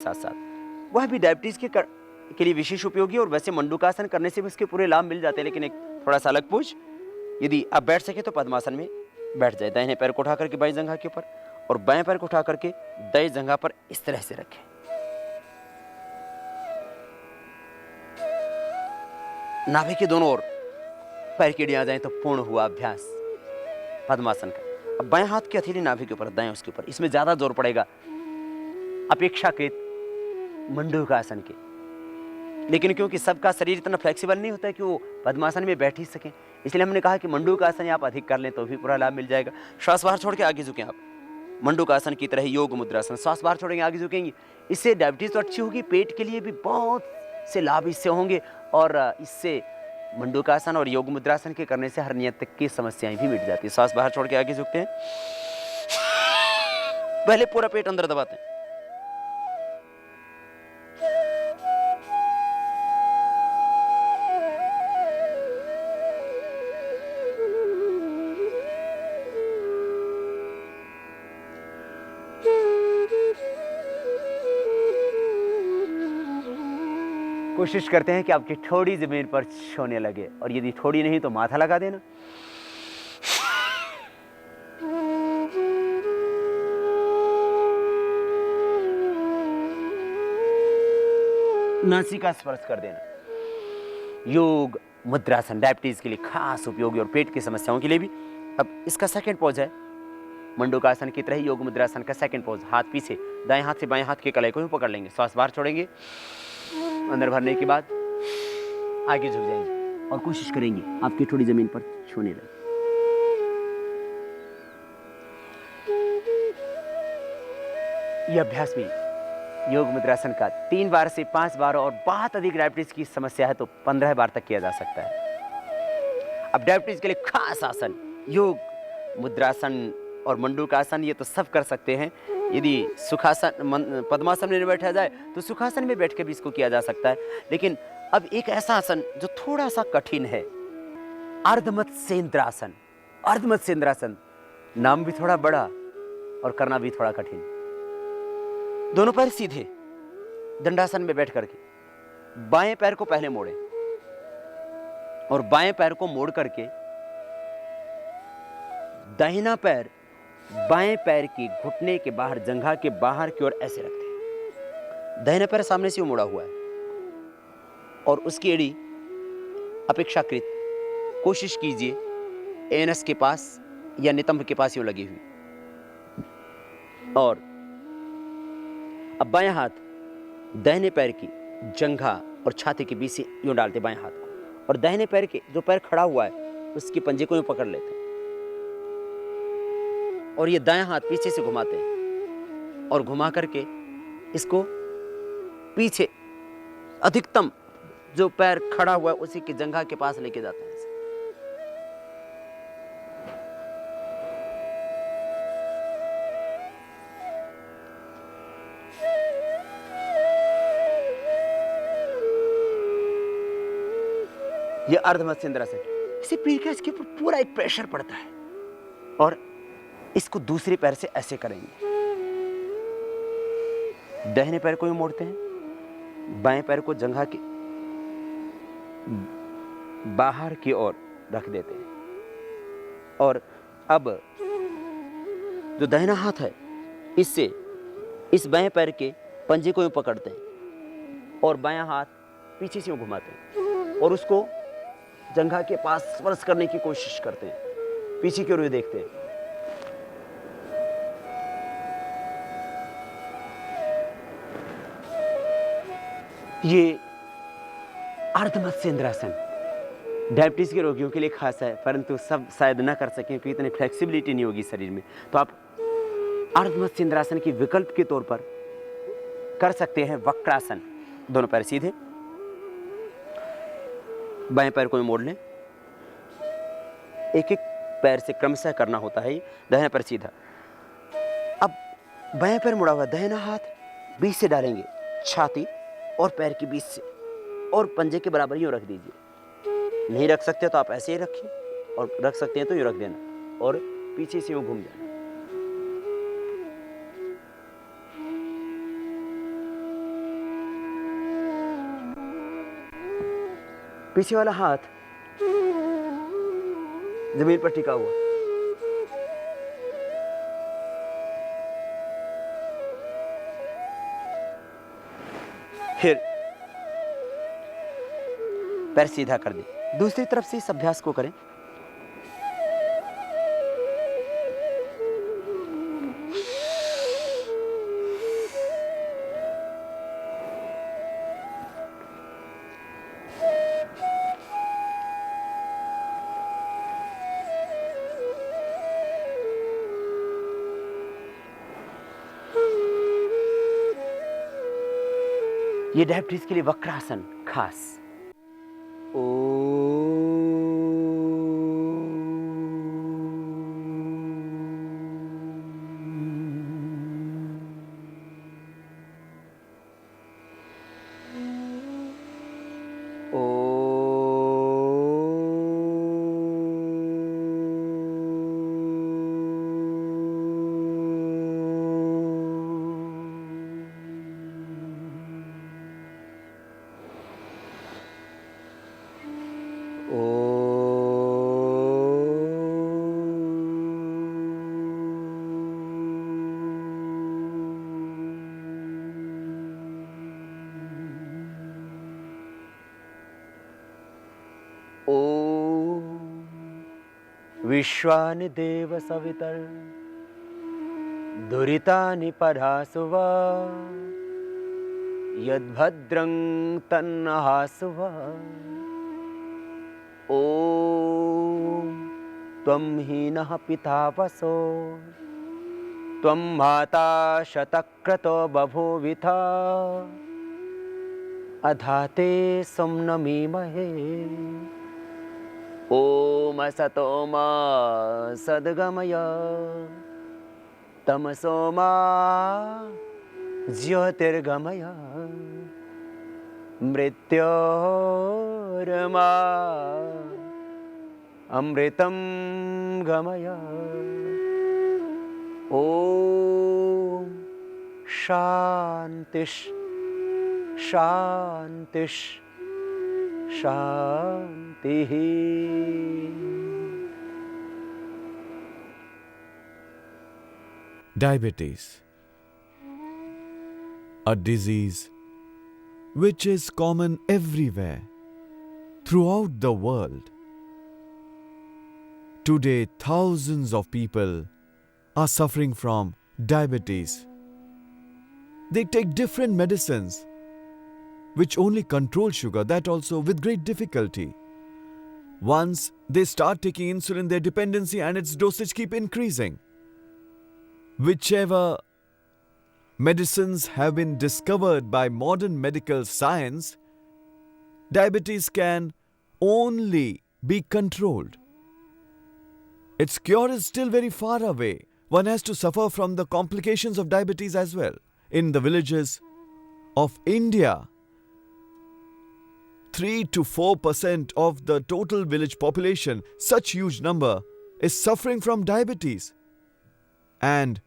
साथ साथ वह भी डायबिटीज के लिए विशेष उपयोगी है। और वैसे मंडूकासन करने से भी उसके पूरे लाभ मिल जाते हैं, लेकिन एक थोड़ा सा अलग पूछ। यदि आप बैठ सके तो पद्मासन में बैठ जाए। दाहिने पैर को उठा करके बाएं जंघा के ऊपर और बाएं पैर को उठा करके दाएं जंघा पर इस तरह से रखें। नाभि के दोनों ओर पैर की एड़ियां आ जाए तो पूर्ण हुआ अभ्यास पद्मासन का। अब बाएं हाथ की हथेली नाभि के ऊपर, दाएं उसके ऊपर, इसमें ज्यादा जोर पड़ेगा अपेक्षाकृत मंडूकासन के। लेकिन क्योंकि सबका शरीर इतना फ्लेक्सिबल नहीं होता है कि वो पद्मासन में बैठ ही सकें, इसलिए हमने कहा कि मंडूकासन आप अधिक कर लें तो भी पूरा लाभ मिल जाएगा। श्वास बाहर छोड़ के आगे झुकें आप, मंडूकासन की तरह योग मुद्रासन। श्वास बाहर छोड़ेंगे, आगे झुकेंगे। इससे डायबिटीज तो अच्छी होगी, पेट के लिए भी बहुत से लाभ इससे होंगे। और इससे मंडूकासन और योग मुद्रासन के करने से हर्निया तक की समस्याएं भी मिट जाती है। श्वास बाहर छोड़ के आगे झुकते हैं, पहले पूरा पेट अंदर दबाते हैं। कोशिश करते हैं कि आपकी ठोड़ी जमीन पर छूने लगे, और यदि ठोड़ी नहीं तो माथा लगा देना। नासिका स्पर्श कर देना। योग मुद्रासन डायबिटीज के लिए खास उपयोगी और पेट की समस्याओं के लिए भी। अब इसका सेकंड पोज है मंडूकासन की तरह ही योग मुद्रासन का सेकंड पोज। हाथ पीछे, दाएं हाथ से बाएं हाथ के कलाई को ही पकड़ लेंगे। श्वास बाहर छोड़ेंगे, अंदर भरने के बाद आगे झुक जाएंगे और कोशिश करेंगे आपकी थोड़ी जमीन पर छूने लगे। यह अभ्यास भी योग मुद्रासन का 3 बार से 5 बार, और बहुत अधिक डायबिटीज की समस्या है तो 15 बार तक किया जा सकता है। अब डायबिटीज के लिए खास आसन योग मुद्रासन और मंडूकासन, ये तो सब कर सकते हैं। यदि सुखासन पद्मासन में बैठा जाए तो सुखासन में बैठ के भी इसको किया जा सकता है। लेकिन अब एक ऐसा आसन जो थोड़ा सा कठिन है, अर्धमत्स्येंद्रासन। अर्धमत्स्येंद्रासन नाम भी थोड़ा बड़ा और करना भी थोड़ा कठिन। दोनों पैर सीधे दंडासन में बैठ करके बाएं पैर को पहले मोड़ें और बाएं पैर को मोड़ करके दाहिना पैर बाएं पैर की घुटने के बाहर, जंघा के बाहर की ओर ऐसे रखते हैं। दाहिना पैर सामने से मुड़ा हुआ है और उसकी एड़ी अपेक्षाकृत कोशिश कीजिए एनस के पास या नितंब के पास यूं लगी हुई। और अब बाएं हाथ दाहिने पैर की जंघा और छाती के बीच से यूं डालते बाएं हाथ को, और दाहिने पैर के जो पैर खड़ा हुआ है उसके पंजे को यूं पकड़ लेते हैं और ये दायां हाथ पीछे से घुमाते हैं और घुमा करके इसको पीछे अधिकतम जो पैर खड़ा हुआ है उसी की जंघा के पास लेके जाते हैं। ये अर्धमत्स्येंद्रासन, इसे पीठ के इसके ऊपर पूरा एक प्रेशर पड़ता है और इसको दूसरे पैर से ऐसे करेंगे। दाहिने पैर को ही मोड़ते हैं, बाएं पैर को जंघा के बाहर की ओर रख देते हैं और अब जो दाहिना हाथ है इससे इस बाएं पैर के पंजे को यूं पकड़ते हैं और बायां हाथ पीछे से यूं घुमाते हैं और उसको जंघा के पास स्पर्श करने की कोशिश करते हैं। पीछे की ओर देखते हैं। ये अर्धमत्स्येंद्रासन डायबिटीज के रोगियों के लिए खास है, परंतु सब शायद ना कर सकें क्योंकि इतनी फ्लेक्सिबिलिटी नहीं होगी शरीर में। तो आप अर्धमत्स्येंद्रासन के विकल्प के तौर पर कर सकते हैं वक्रासन। दोनों पैर सीधे, बाएं पैर को मोड़ लें, एक एक पैर से क्रमशः करना होता है। दाहिना पैर सीधा, अब बाएं पैर मुड़ा हुआ, दाहिना हाथ बीच से डालेंगे छाती और पैर के बीच से और पंजे के बराबर यूं रख दीजिए। नहीं रख सकते तो आप ऐसे ही रखिए और रख सकते हैं तो यूं रख देना और पीछे से यूं घूम जाना। पीछे वाला हाथ जमीन पर टिका हुआ। फिर पैर सीधा कर दे। दूसरी तरफ से इस अभ्यास को करें। ये डायबिटीज के लिए वक्रासन खास। ओ विश्वानि देव सवितर दुरितानि परासु वा यद्भद्रं तन्नहासु वा। ॐ त्वं हीनः पिता वसो त्वं माता शतक्रतो बभूविथा अधाते सुम्नमीमहे। ॐ असतो मा सद्गमय तमसो मा ज्योतिर्गमय मृत्योर्मा अमृतं गमय। ॐ शान्तिः शान्तिः शान्तिः। Diabetes, a disease which is common everywhere throughout the world. Today, thousands of people are suffering from diabetes. They take different medicines which only control sugar, that also with great difficulty. Once they start taking insulin, their dependency and its dosage keep increasing. Whichever medicines have been discovered by modern medical science, diabetes can only be controlled. Its cure is still very far away. One has to suffer from the complications of diabetes as well. In the villages of India, 3 to 4% of the total village population, such huge number, is suffering from diabetes. And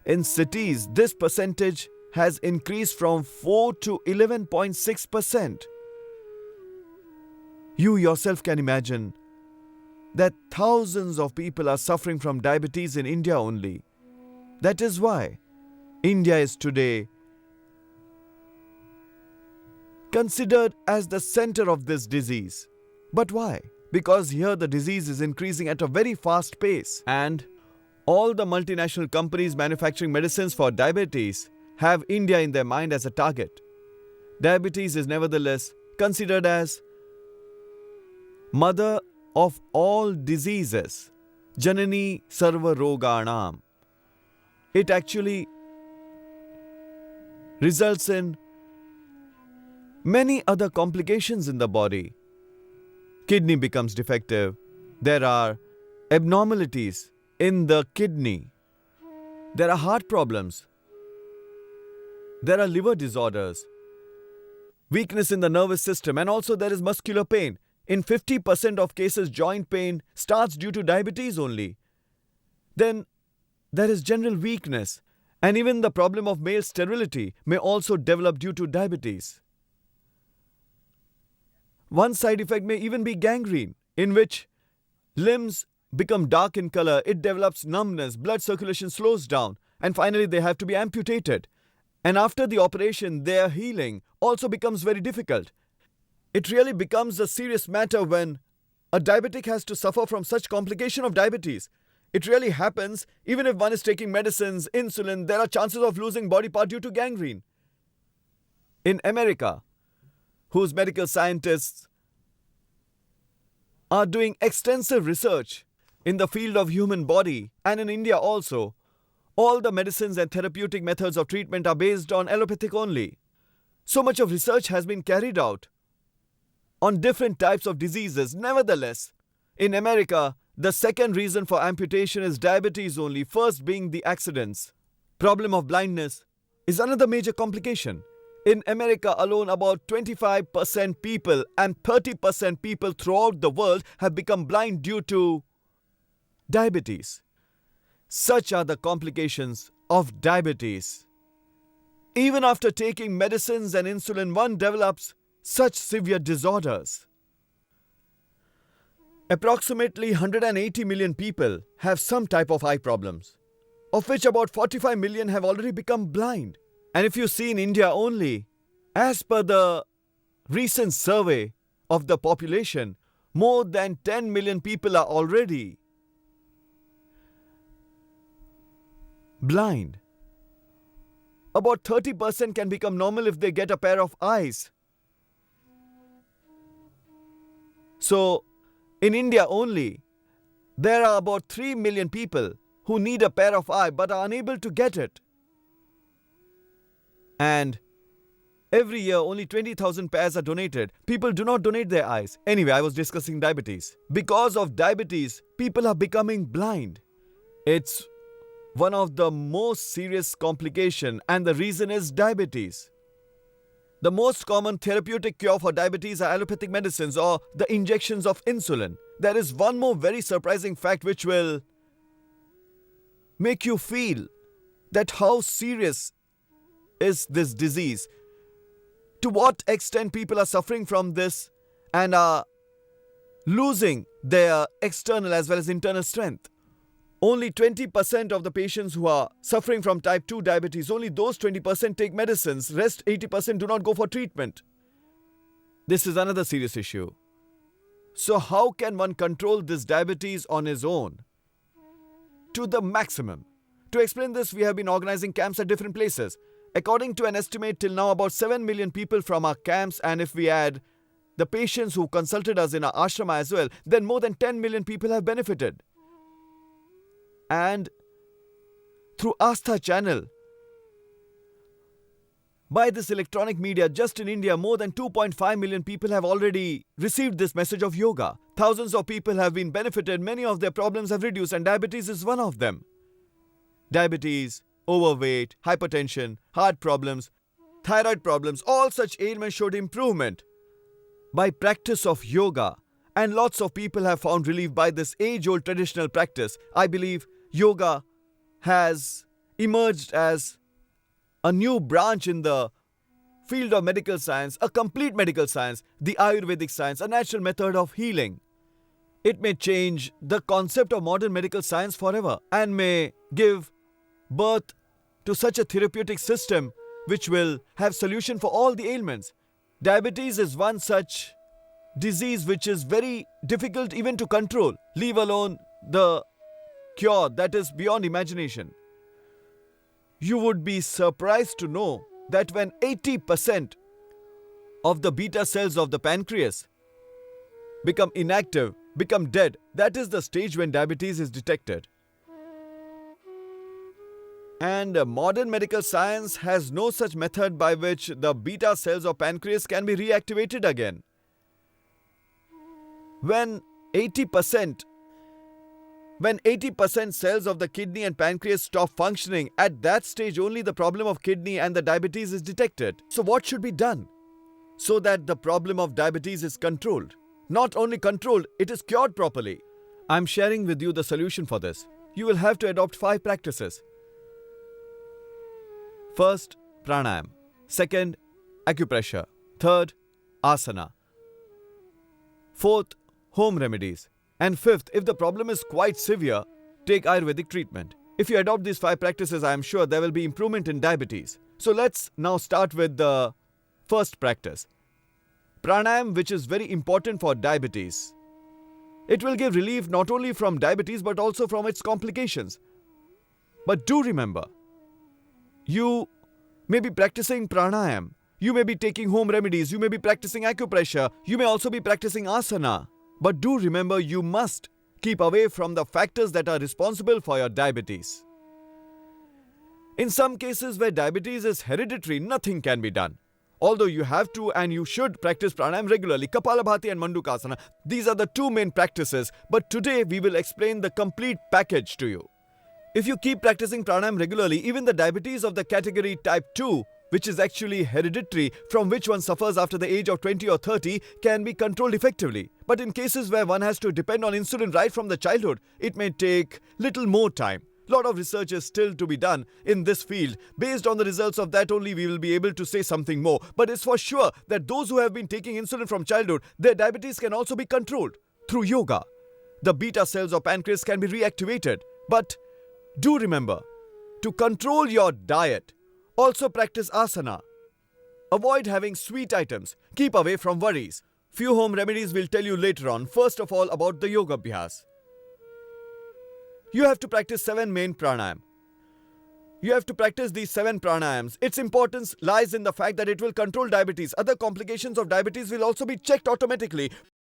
in cities, this percentage has increased from 4 to 11.6%. You yourself can imagine that thousands of people are suffering from diabetes in India only. That is why India is today considered as the center of this disease. But why? Because here the disease is increasing at a very fast pace, and all the multinational companies manufacturing medicines for diabetes have India in their mind as a target. Diabetes is nevertheless considered as mother of all diseases, Janani Sarva Roganam. It actually results in many other complications in the body. Kidney becomes defective. There are abnormalities in the kidney. There are heart problems. There are liver disorders, weakness in the nervous system, and also there is muscular pain. In 50% of cases, joint pain starts due to diabetes only. Then there is general weakness, and even the problem of male sterility may also develop due to diabetes. One side effect may even be gangrene, in which limbs become dark in color, it develops numbness, blood circulation slows down, and finally they have to be amputated. And after the operation, their healing also becomes very difficult. It really becomes a serious matter when a diabetic has to suffer from such complication of diabetes. It really happens even if one is taking medicines, insulin, there are chances of losing body part due to gangrene. In America, whose medical scientists are doing extensive research in the field of human body, and in India also, all the medicines and therapeutic methods of treatment are based on allopathic only. So much of research has been carried out on different types of diseases. Nevertheless, in America, the second reason for amputation is diabetes only, first being the accidents. Problem of blindness is another major complication. In America alone, about 25% people and 30% people throughout the world have become blind due to diabetes. Such are the complications of diabetes. Even after taking medicines and insulin, one develops such severe disorders. Approximately 180 million people have some type of eye problems, of which about 45 million have already become blind. And if you see in India only, as per the recent survey of the population, more than 10 million people are already blind. About 30% can become normal if they get a pair of eyes. So, in India only, there are about 3 million people who need a pair of eyes but are unable to get it. And every year only 20,000 pairs are donated. People do not donate their eyes. Anyway, I was discussing diabetes. Because of diabetes, people are becoming blind. It's one of the most serious complications, and the reason is diabetes. The most common therapeutic cure for diabetes are allopathic medicines or the injections of insulin. There is one more very surprising fact which will make you feel that how serious is this disease, to what extent people are suffering from this and are losing their external as well as internal strength. Only 20% of the patients who are suffering from type 2 diabetes, only those 20% take medicines, rest 80% do not go for treatment. This is another serious issue. So how can one control this diabetes on his own to the maximum? To explain this, we have been organizing camps at different places. According to an estimate, till now about 7 million people from our camps, and if we add the patients who consulted us in our ashrama as well, then more than 10 million people have benefited. And through Astha channel, by this electronic media, just in India, more than 2.5 million people have already received this message of yoga. Thousands of people have been benefited, many of their problems have reduced, and diabetes is one of them. Diabetes, overweight, hypertension, heart problems, thyroid problems, all such ailments showed improvement by practice of yoga. And lots of people have found relief by this age-old traditional practice. I believe yoga has emerged as a new branch in the field of medical science, a complete medical science, the Ayurvedic science, a natural method of healing. It may change the concept of modern medical science forever and may give birth to such a therapeutic system which will have solution for all the ailments. Diabetes is one such disease which is very difficult even to control, leave alone the cure that is beyond imagination. You would be surprised to know that when 80% of the beta cells of the pancreas become inactive, become dead, that is the stage when diabetes is detected. And modern medical science has no such method by which the beta cells of pancreas can be reactivated again. When 80% cells of the kidney and pancreas stop functioning, at that stage only the problem of kidney and the diabetes is detected. So what should be done so that the problem of diabetes is controlled? Not only controlled, it is cured properly. I am sharing with you the solution for this. You will have to adopt 5 practices. First, pranayam. Second, acupressure. Third, asana. Fourth, home remedies. And fifth, if the problem is quite severe, take Ayurvedic treatment. If you adopt these 5 practices, I am sure there will be improvement in diabetes. So let's now start with the first practice. Pranayam, which is very important for diabetes. It will give relief not only from diabetes but also from its complications. But do remember, you may be practicing pranayam, you may be taking home remedies, you may be practicing acupressure, you may also be practicing asana. But do remember, you must keep away from the factors that are responsible for your diabetes. In some cases where diabetes is hereditary, nothing can be done. Although you have to and you should practice pranayam regularly, Kapalabhati and Mandukasana, these are the 2 main practices, but today we will explain the complete package to you. If you keep practicing pranayam regularly, even the diabetes of the category type 2, which is actually hereditary, from which one suffers after the age of 20 or 30, can be controlled effectively. But in cases where one has to depend on insulin right from the childhood, it may take little more time. Lot of research is still to be done in this field. Based on the results of that only, we will be able to say something more. But it's for sure that those who have been taking insulin from childhood, their diabetes can also be controlled through yoga. The beta cells of pancreas can be reactivated. But do remember, to control your diet, also practice asana. Avoid having sweet items. Keep away from worries. Few home remedies we'll tell you later on. First of all, about the yoga abhyas. You have to practice 7 main pranayam. You have to practice these 7 pranayams. Its importance lies in the fact that it will control diabetes. Other complications of diabetes will also be checked automatically.